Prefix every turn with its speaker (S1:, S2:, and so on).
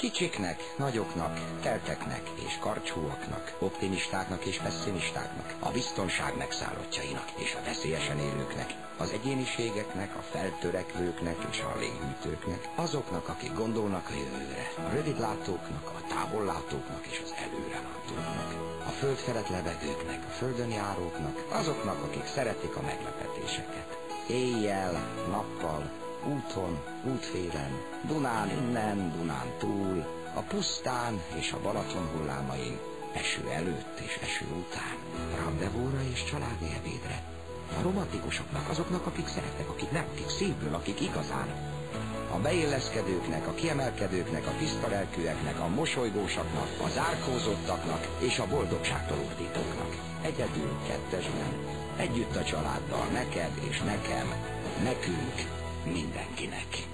S1: Kicsiknek, nagyoknak, kelteknek és karcsúaknak, optimistáknak és pessimistáknak, a biztonság megszállottjainak és a veszélyesen élőknek, az egyéniségeknek, a feltörekvőknek és a léghűtőknek, azoknak, akik gondolnak a jövőre, a rövidlátóknak, a távollátóknak és az előrelátóknak, a föld felett lebegőknek, a földön járóknak, azoknak, akik szeretik a meglepetéseket. Éjjel, nappal, úton, útfélen, Dunán innen, Dunán túl, a pusztán és a Balaton hullámain, eső előtt és eső után, rendezvúra és családi ebédre. A romantikusoknak, azoknak, akik szeretnek, akik nem, akik szívből, akik igazán. A beilleszkedőknek, a kiemelkedőknek, a tiszta lelkűeknek, a mosolygósaknak, a zárkózottaknak és a boldogságtól ordítóknak. Egyedül, kettesben, együtt a családdal, neked és nekem, nekünk, mindenkinek.